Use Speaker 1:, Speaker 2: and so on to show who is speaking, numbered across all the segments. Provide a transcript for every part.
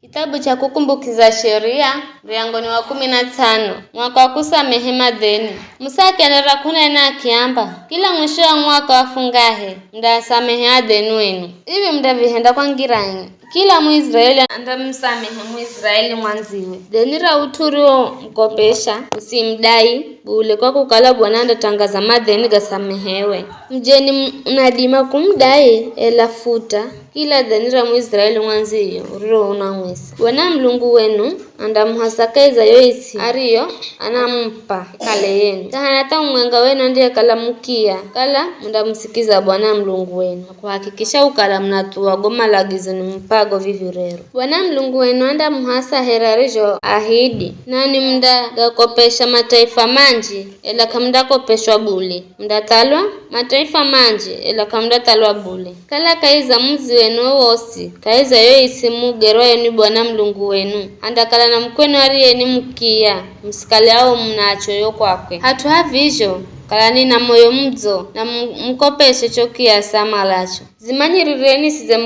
Speaker 1: Kitabu cha kukumbukiza sheria mlango ni wa 15 mwaka wa kusamehe madeni. Musa akiendelea kunena akiamba, kila mwisho wa mwaka wafungahe mdasamehe adeni wenu. Hivi mdavihenda kwa ngirani. Kila Mwisraeli andamsamehe Mwisraeli mwanziwe. Deni la uturio mkopesha usimdai bule kwa kukala Bwana ndatangaza madeni gasamehewe. Mjeni mnadima kumdai elafuta kila deni la Mwisraeli mwanziyo uriro unamwisa. Bwana Mlungu wenu andamuhasakaiza yoisi ariyo anampa kale yenu. Tahanata mwenga wenu ndiye kalamukia kala mndamusikiza Bwana Mlungu wenu. Kuhakikisha ukala mnatua goma lagizo ni mpago vivyo rero. Bwana Mlungu wenu andamuhasa herarijo ahidi nani mndagakopesha mataifa manji ela kamndakopeshwa bule. Mdatalwa mataifa manji ela kamdatalwa bule. Kala kaiza mzi wenu wosi kaiza yoisi mugerwa yenu Bwana Mlungu wenu andakala na mkwenu ariyeni mkia msikale ao mnacho yo kwakwe. Hatu havijo kalani na moyo mdzo na mkopeshe chokia samalacho. Zimanyirireni size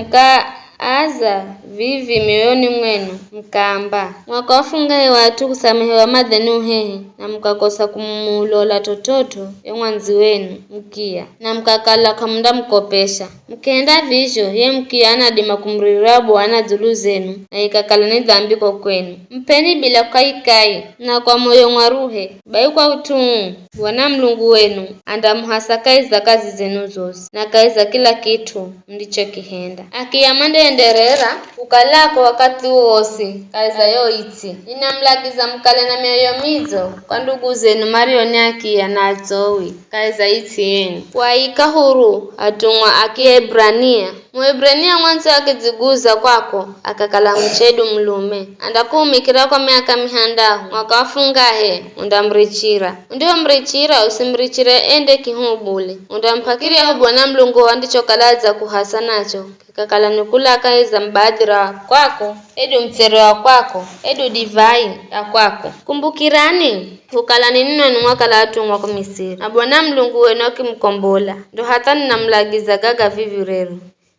Speaker 1: mkaaza vivi mioyoni mwenu mkaamba mwaka wafungahe watu kusamehewa madeni uhehe na mkakosa kumulola tototo ya mwanzi wenu mkia na mkakala kamunda mkopesha mkenda vijo ye mkia anadima kumririra Bwana dhulu zenu na ikakala ni dhambi kwa kwenu. Mpeni bila kaikai na kwa moyo mwaruhe bai kwa utumu Bwana Mlungu wenu andamuhasakaiza kazi zenu zose na kaiza kila kitu ndicho kihenda. Akiyamande enderera ukalako wakati uosi kaiza yoiti. Ninamlagiza mkale na mioyo mizo kwa ndugu zenu marioni akia na atowi kaiza iti yenu. Waika huru atungwa Akiebrania. Mwebrania mwanzo akiziguza kwako akakala mchedu mlume andakumikira kwa miaka mihandahu mwaka wafungahe undamrichira ndio mrichira usimrichire ende kihubule undampakiria Bwana Mlungu wandicho kalaza kuhasa nacho kakala nukula kaiza mbadira kwako edu mtsere wa kwako edu divai ya kwako. Kumbukirani ukala nino ni mwaka la atumwa kwa Misiri na Bwana Mlungu wenu akimkombola ndo hata ninamlagiza gaga vivi rero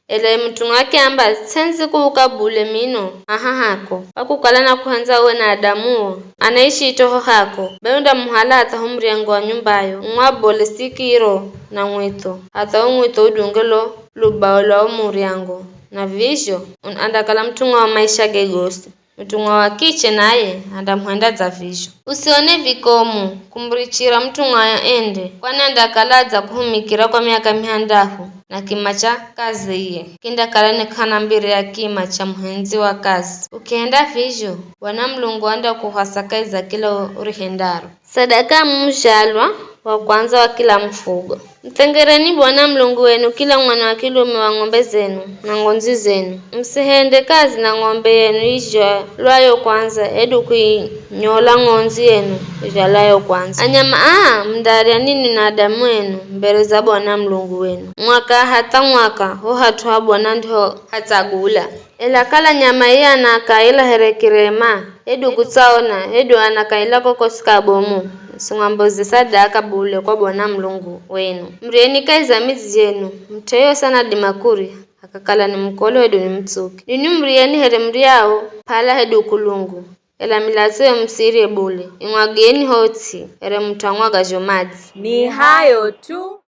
Speaker 1: ele mtu wake amba sensi kuukabule mino hako wakukala na kuhanza uwe na Adamuo anaishi itoho hako beunda muhala hata humri yangu wa nyumbayo mwabole sikiro na mwito hata umwito udungelo lubaola umuri yangu na visho andakala mtunga wa maisha gegosi mtunga wa kiche naye andamuhenda za visho. Usione vikomu kumrichira mtunga ya ende kwani andakalaza kuhumikira kwa miaka mihandahu na kima cha kazi iye kinda kalane kana mbiri ya kima cha muhenzi wa kazi. Ukienda visho Bwana Mlungu anda kuhasakaiza kila urihendaro sadaka mshalwa wa kwanza wa kila mfugo. Mtengereni Bwana Mlungu wenu kila mwana wa kilume wa ng'ombe zenu na ngonzi zenu. Msihende kazi na ng'ombe yenu ijo lwayo kwanza edu kuinyola ngonzi yenu ijo layo kwanza. Anyama mdaria nini na Adamu wenu mbele za Bwana Mlungu wenu. Mwaka hata mwaka ho hatuwa Bwana ndio hatagula. Ela kala nyama iya anakaila herekirema edu kutsaona edu anakaila kokosika bomu sung'ambozi sadaka bule kwa Bwana Mlungu wenu. Mrieni kaiza mizi yenu mteyo sana dimakuri akakala ni mkolo edu ni mtsuki nini mrieni here mriao pala edu kulungu ela milazo ya msiri bule imwageni hoti here mtangwa gajomazi.
Speaker 2: Ni hayo tu.